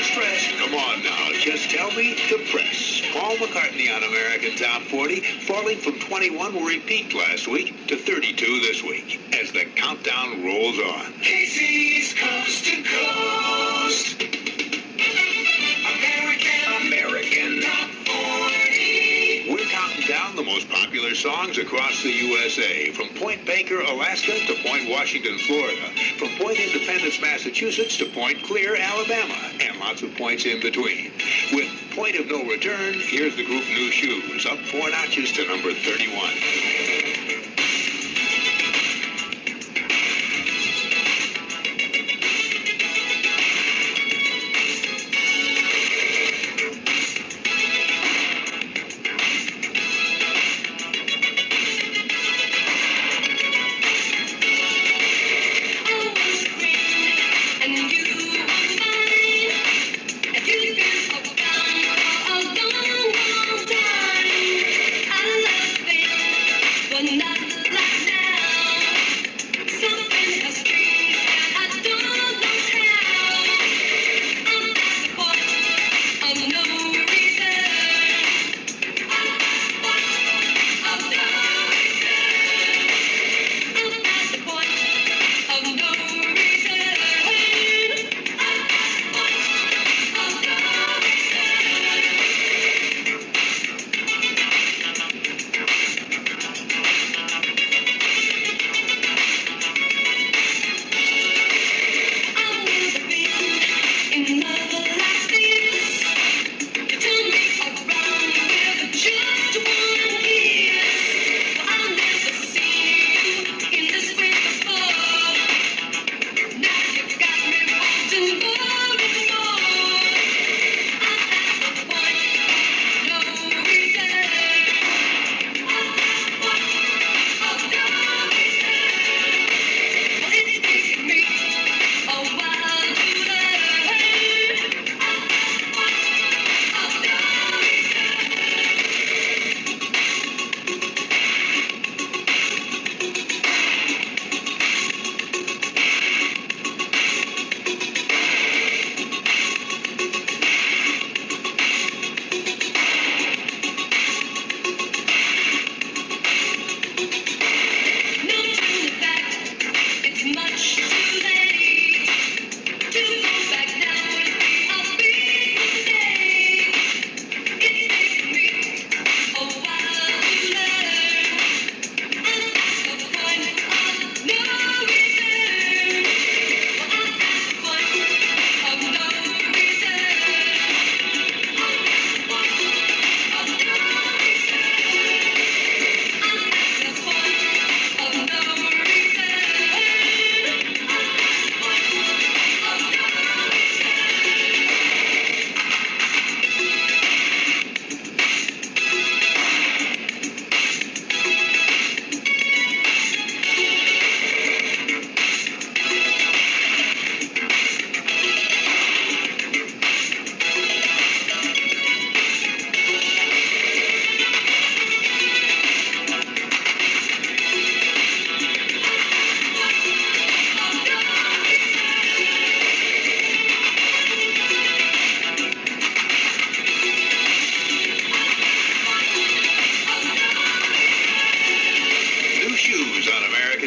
stressed? Come on now, just tell me to press. Paul McCartney on American Top 40, falling from 21 where he peaked last week to 32 this week as the countdown rolls on. Casey's Coast to Coast. American Top 40. We're counting down the most popular songs across the USA, from Point Baker, Alaska to Point Washington, Florida, from Point Independence, Massachusetts to Point Clear, Alabama, and lots of points in between. With Point of No Return, here's the group New Shoes, up 4 notches to number 31.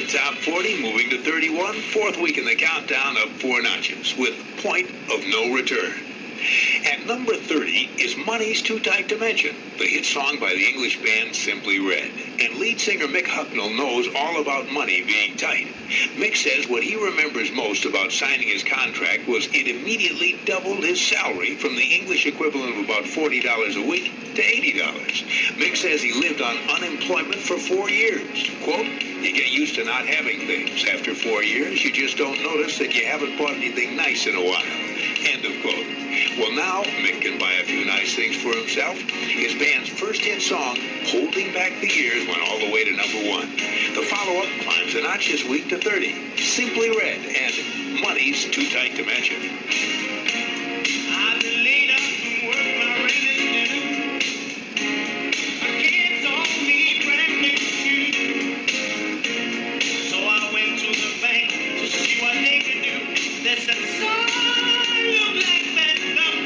Top 40, moving to 31, fourth week in the countdown, up 4 notches, with Point of No Return. At number 30 is Money's Too Tight to Mention, the hit song by the English band Simply Red. And lead singer Mick Hucknall knows all about money being tight. Mick says what he remembers most about signing his contract was it immediately doubled his salary from the English equivalent of about $40 a week to $80. Mick says he lived on unemployment for 4 years. Quote, "You get used to not having things. After 4 years, you just don't notice that you haven't bought anything nice in a while." End of quote. Well, now Mick can buy a few nice things for himself. His band's first hit song, Holding Back the Years, went all the way to number 1. The follow-up climbs a notch this week to 30. Simply Red and Money's Too Tight to Mention. I've been laid up from work, my rent is due. My kids all need brand new shoes. So I went to the bank to see what they could do. They said, "Son, you black man, come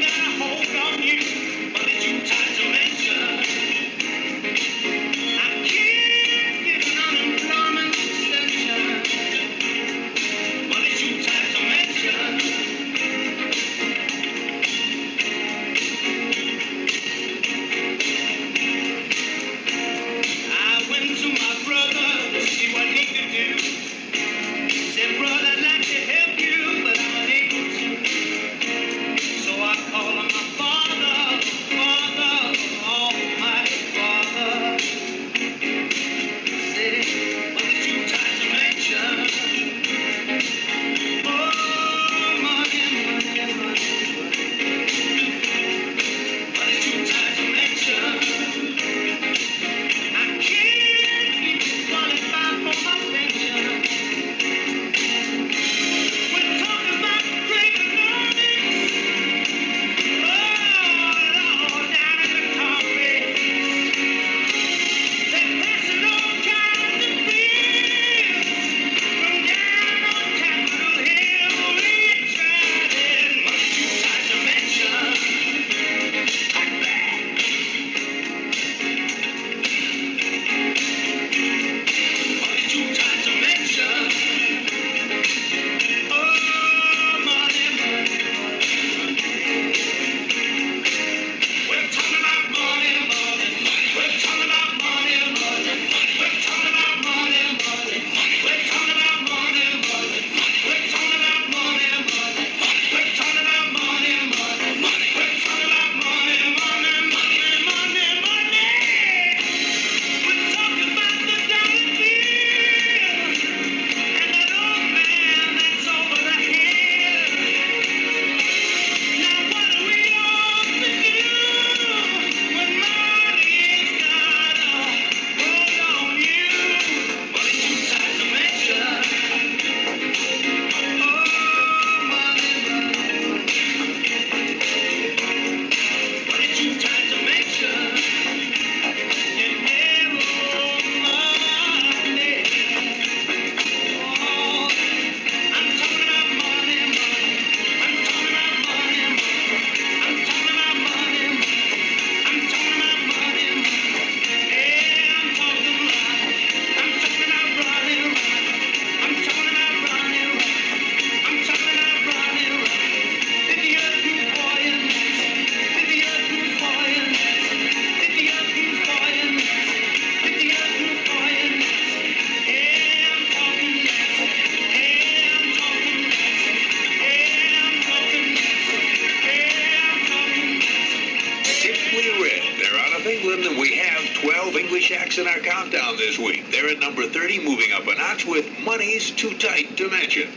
finish acts in our countdown this week. They're at number 30, moving up a notch with Money's Too Tight to Mention.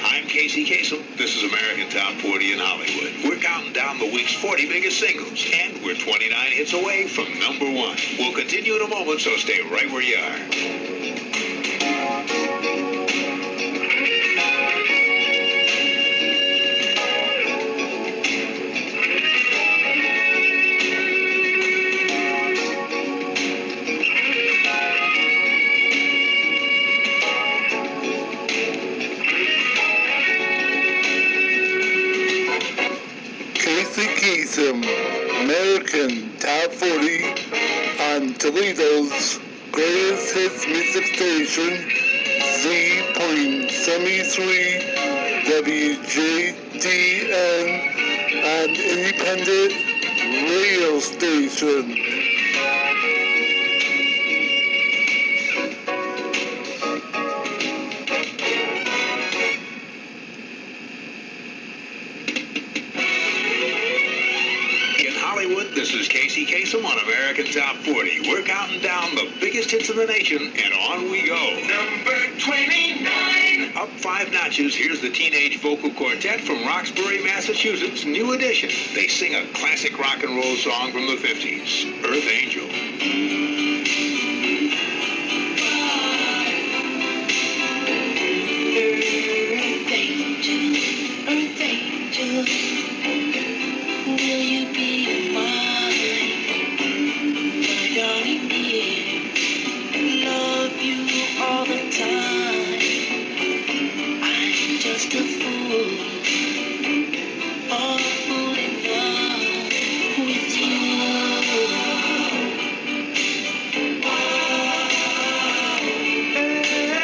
I'm Casey Kasem. This is American Top 40 in Hollywood. We're counting down the week's 40 biggest singles, and we're 29 hits away from number 1. We'll continue in a moment, so stay right where you are. American Top 40 on Toledo's greatest hits music station, z.73 wjdn, an independent radio station. This is Casey Kasem on American Top 40. We're counting down the biggest hits in the nation, and on we go. Number 29. Up 5 notches, here's the Teenage Vocal Quartet from Roxbury, Massachusetts, new edition. They sing a classic rock and roll song from the 50s, Earth Angel. Earth Angel, will you be mine, my darling dear? Love you all the time. I'm just a fool in love with you.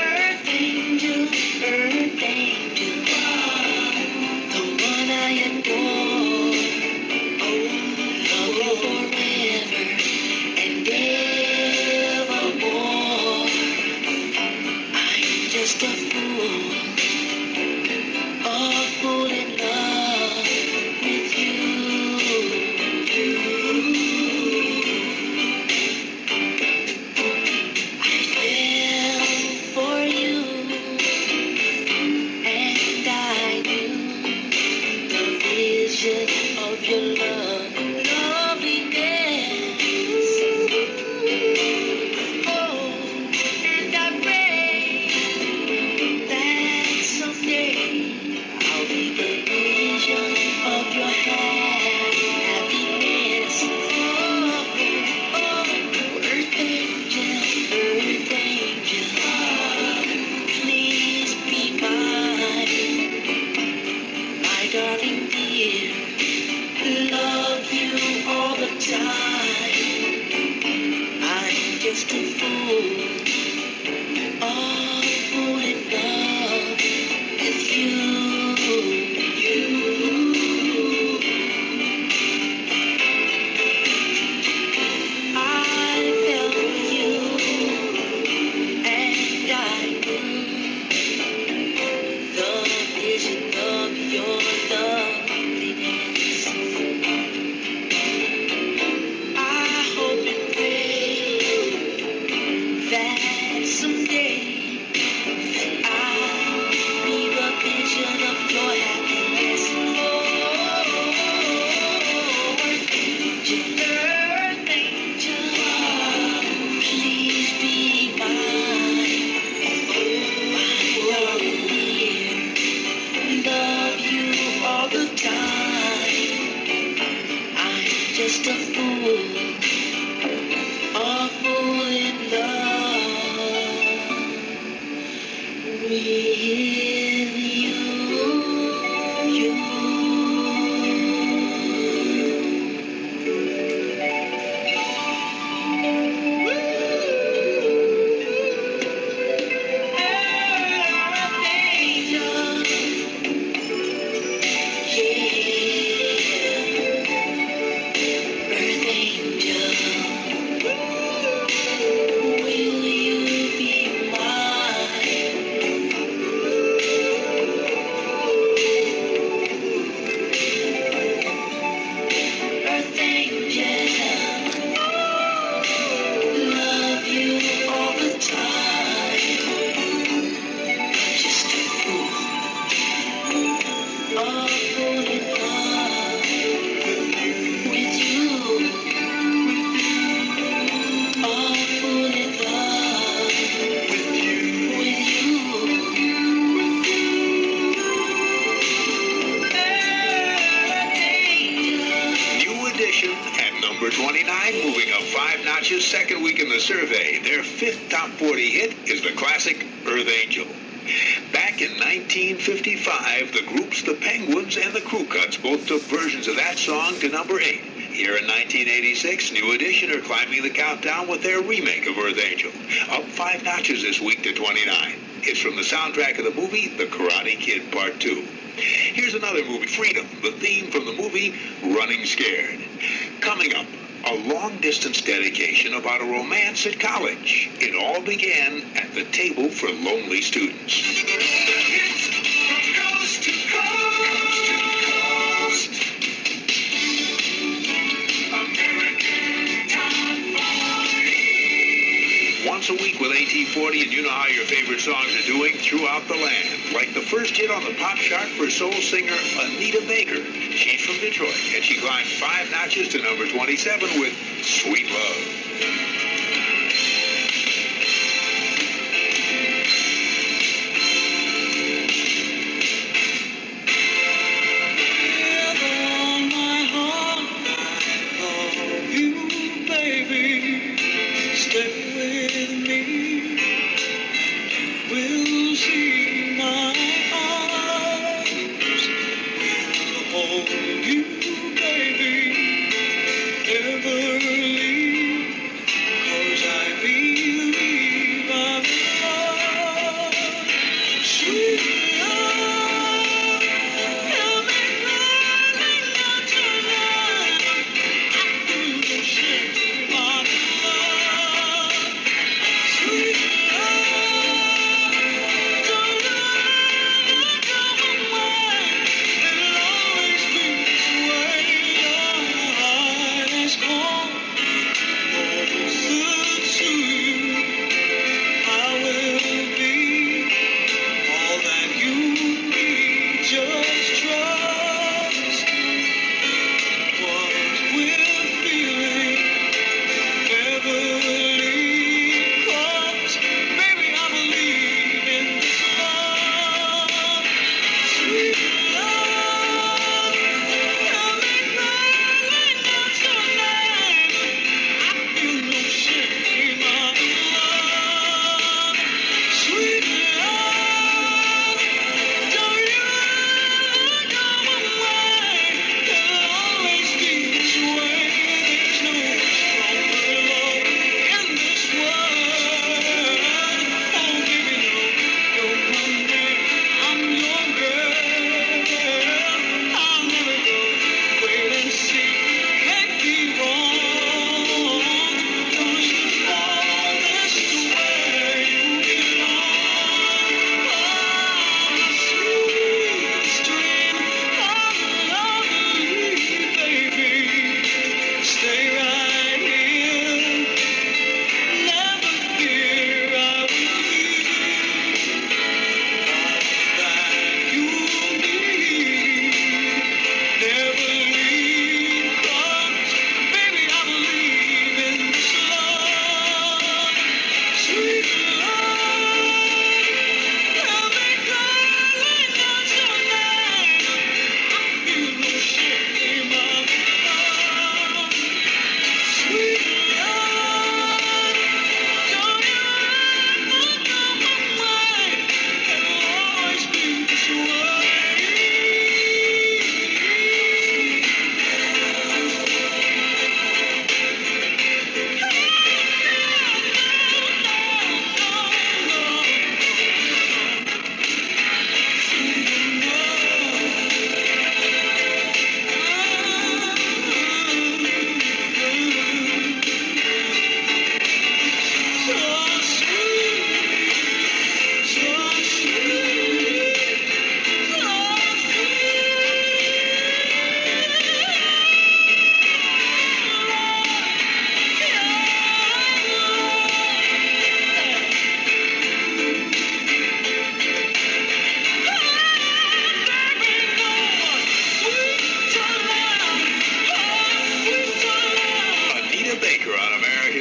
Earth Angel, the one I adore. Forever and evermore. I'm just a fool in love with you. I fell for you, and I knew the vision of your love. Just a fool in love with you. I fell for you, and I knew the vision of your loveliness. I hope and pray that someday I'll be the vision of your happiness. Earth angel, please be mine. My darling dear, love you all the time. I'm just a fool in love with you. Earth Angel. number 29, moving up 5 notches, second week in the survey. Their 5th top 40 hit is the classic Earth Angel. Back in 1955, the groups The Penguins and the Crew Cuts both took versions of that song to number 8. Here in 1986, New Edition are climbing the countdown with their remake of Earth Angel, up 5 notches this week to 29. It's from the soundtrack of the movie The Karate Kid Part 2. Here's another movie, Freedom, the theme from the movie Running Scared. Coming up, a long-distance dedication about a romance at college. It all began at the table for lonely students. Hits from coast to coast to coast. American Top 40. Once a week with AT40, and you know how your favorite songs are doing throughout the land. Like the first hit on the pop chart for soul singer Anita Baker. She's from Detroit, and she climbed 5 notches to number 27 with Sweet Love.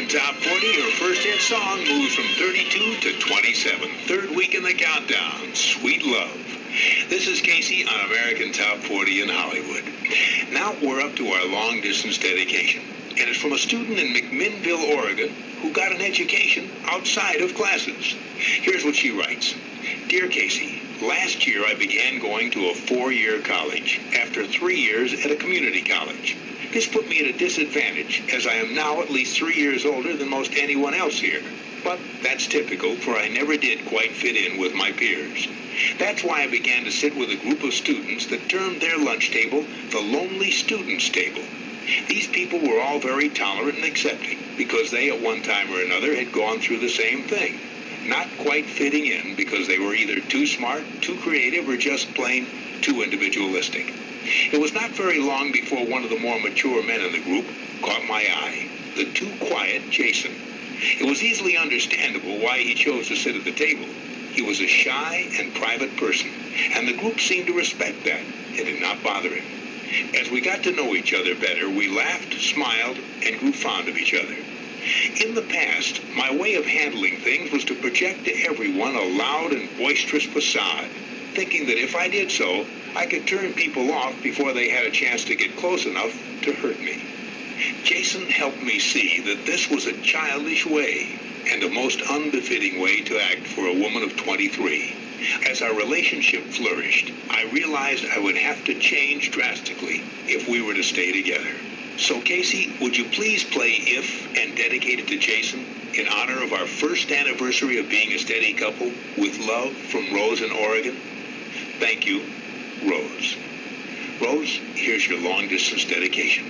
Top 40, her first hit song moves from 32 to 27. Third week in the countdown, Sweet Love. This is Casey on American Top 40 in Hollywood. Now we're up to our long-distance dedication. and it's from a student in McMinnville, Oregon, who got an education outside of classes. Here's what she writes. Dear Casey, last year I began going to a 4-year college after 3 years at a community college. This put me at a disadvantage, as I am now at least 3 years older than most anyone else here. But that's typical, for I never did quite fit in with my peers. That's why I began to sit with a group of students that termed their lunch table the Lonely Students Table. These people were all very tolerant and accepting, because they at one time or another had gone through the same thing. Not quite fitting in because they were either too smart, too creative, or just plain too individualistic. It was not very long before one of the more mature men in the group caught my eye, the too quiet Jason. It was easily understandable why he chose to sit at the table. He was a shy and private person, and the group seemed to respect that. It did not bother him. As we got to know each other better, we laughed, smiled, and grew fond of each other. In the past, my way of handling things was to project to everyone a loud and boisterous facade, thinking that if I did so, I could turn people off before they had a chance to get close enough to hurt me. Jason helped me see that this was a childish way and a most unbefitting way to act for a woman of 23. As our relationship flourished, I realized I would have to change drastically if we were to stay together. So, Casey, would you please play If and dedicate it to Jason in honor of our first anniversary of being a steady couple, with love from Rose in Oregon? Thank you, Rose. Rose, here's your long-distance dedication.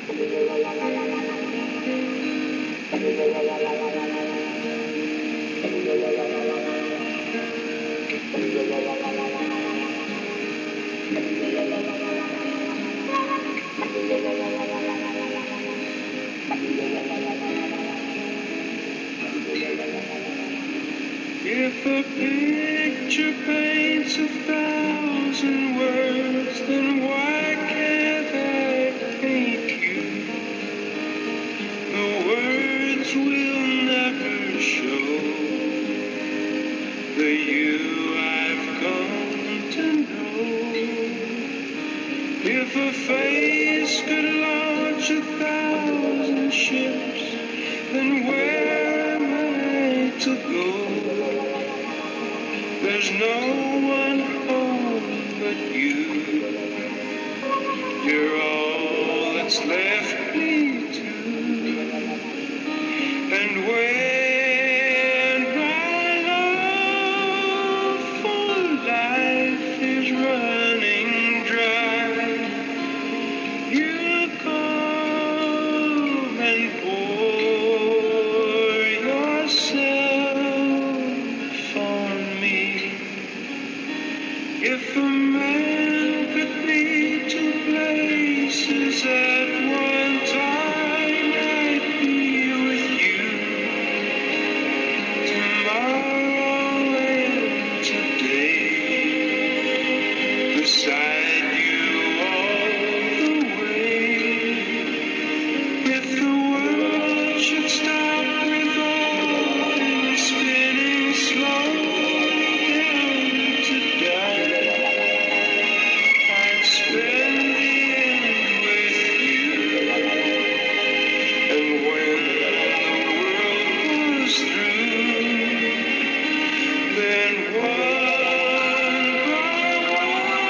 If a picture paints 1,000 words, then why can't I paint you? The words will never show the you I've come to know. If a face could launch 1,000 ships, then where am I to go? There's no one home but you. You're all that's left me to. And when my love for life is running dry, you come and pour yourself on me. If a man could be 2 places at one time, I'd be with you tomorrow and today, beside you all the way. If the world should stop with all things spinning slowly down to die, I'd spend the end with you. And when the world was through, then one by one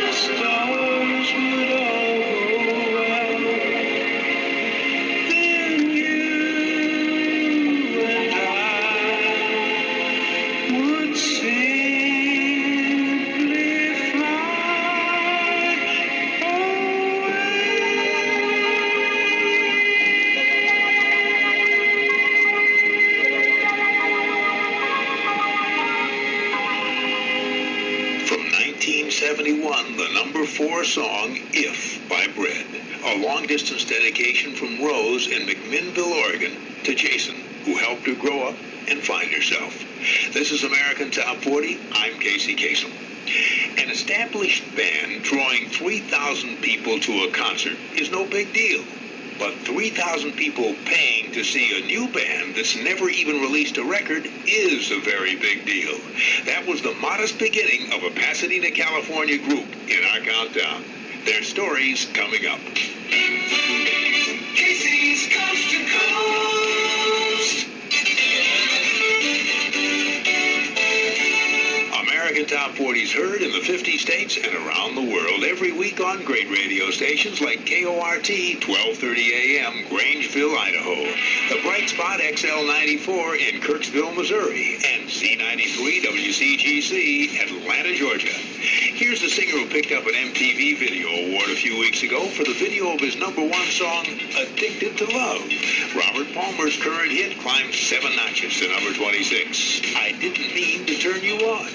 the stars would all go out. Then you and I would simply fly away. From 1971, the number 4 song, If, by Bread. A long-distance dedication from Rose in McMinnville, Oregon, to Jason, who helped her grow up and find herself. This is American Top 40. I'm Casey Kasem. An established band drawing 3,000 people to a concert is no big deal. But 3,000 people paying to see a new band that's never even released a record is a very big deal. That was the modest beginning of a Pasadena, California group in our countdown. Their stories coming up. Casey's Coast to Coast. American Top 40s heard in the 50 states and around the world every week on great radio stations like KORT 1230 AM, Grangeville, Idaho, the Bright Spot XL94 in Kirksville, Missouri, and Z.73 WCGC, Atlanta, Georgia. Here's the singer who picked up an MTV Video Award a few weeks ago for the video of his #1 song, Addicted to Love. Robert Palmer's current hit climbed 7 notches to number 26. I Didn't Mean to Turn You On.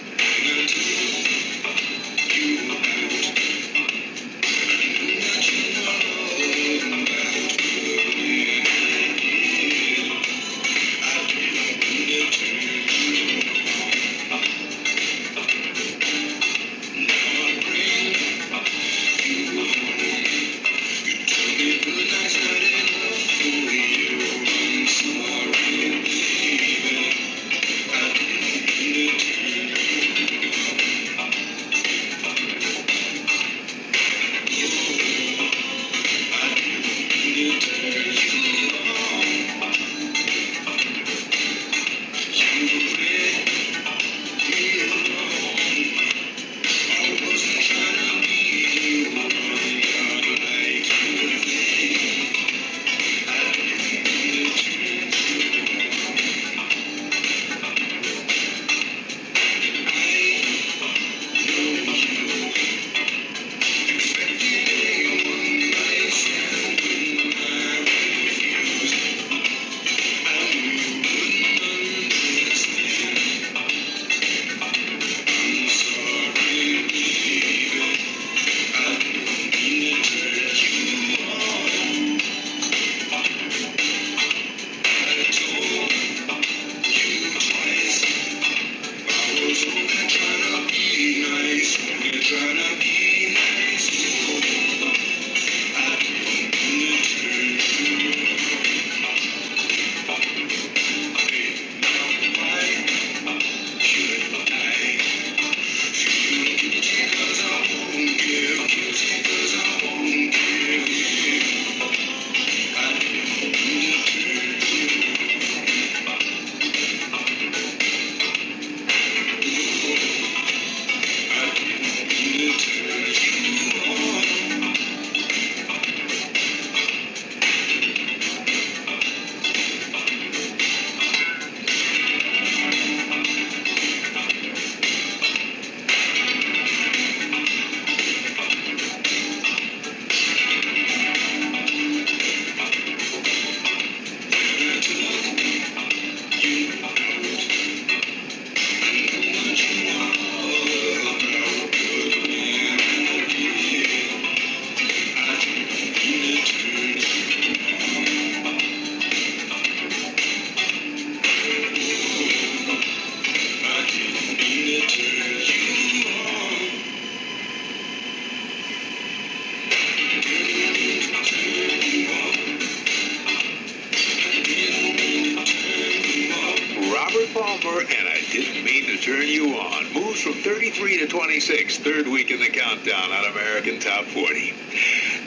And I Didn't Mean to Turn You On moves from 33 to 26, third week in the countdown on American Top 40.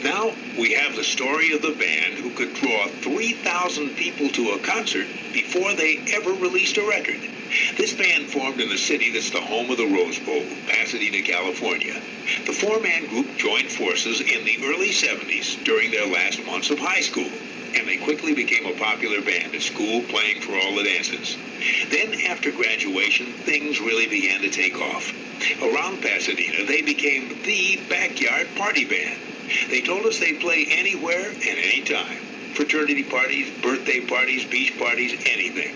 Now we have the story of the band who could draw 3,000 people to a concert before they ever released a record. This band formed in the city that's the home of the Rose Bowl, Pasadena, California. The four-man group joined forces in the early 70s during their last months of high school, and they quickly became a popular band at school, playing for all the dances. Then, after graduation, things really began to take off. Around Pasadena, they became the backyard party band. They told us they'd play anywhere and anytime. Fraternity parties, birthday parties, beach parties, anything.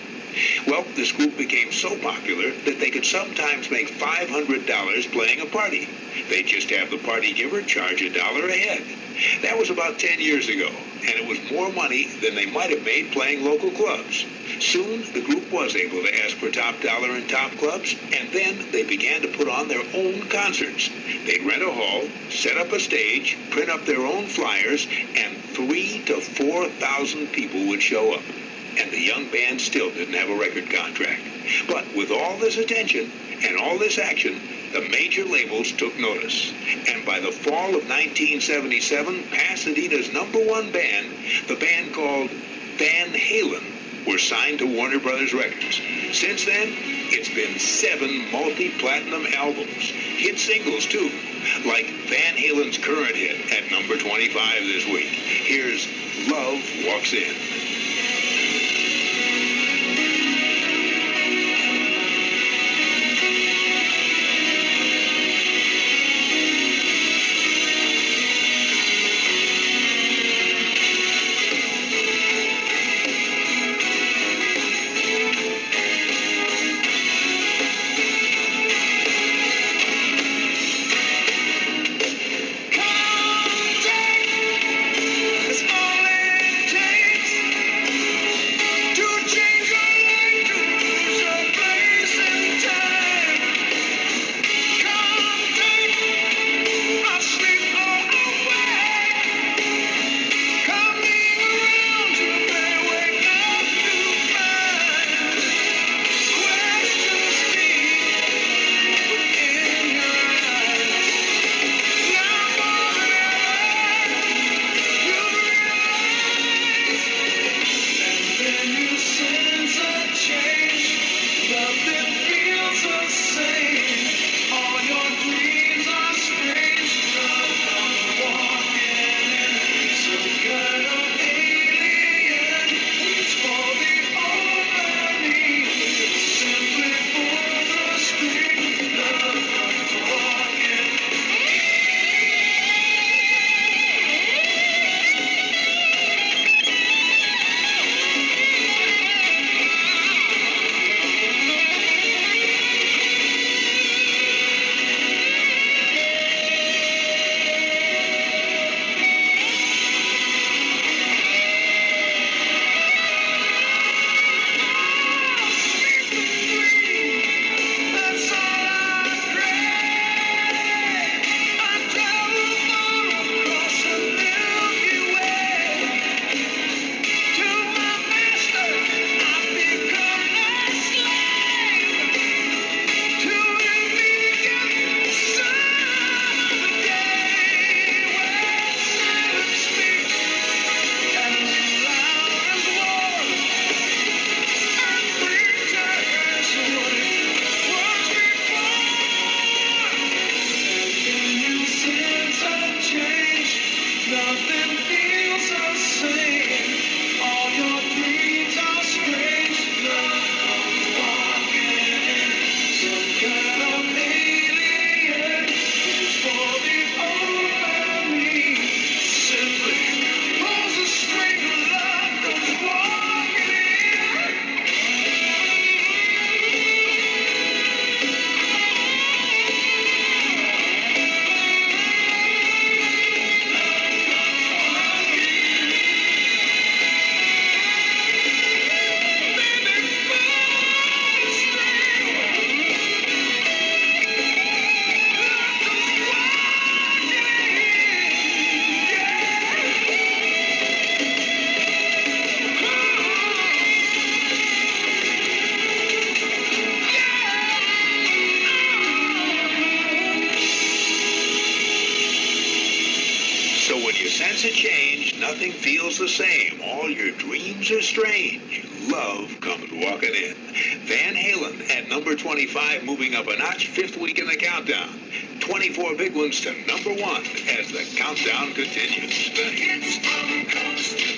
Well, this group became so popular that they could sometimes make $500 playing a party. They'd just have the party giver charge $1 a head. That was about 10 years ago, and it was more money than they might have made playing local clubs. Soon, the group was able to ask for top dollar in top clubs, and then they began to put on their own concerts. They'd rent a hall, set up a stage, print up their own flyers, and 3,000 to 4,000 people would show up. And the young band still didn't have a record contract. But with all this attention and all this action, the major labels took notice. And by the fall of 1977, Pasadena's #1 band, the band called Van Halen, were signed to Warner Brothers Records. Since then, it's been 7 multi-platinum albums, hit singles too, like Van Halen's current hit at #25 this week. Here's Love Walks In. Sense a change, nothing feels the same. All your dreams are strange. Love comes walking in. Van Halen at #25, moving up a notch, 5th week in the countdown. 24 big ones to #1 as the countdown continues. The hits from coast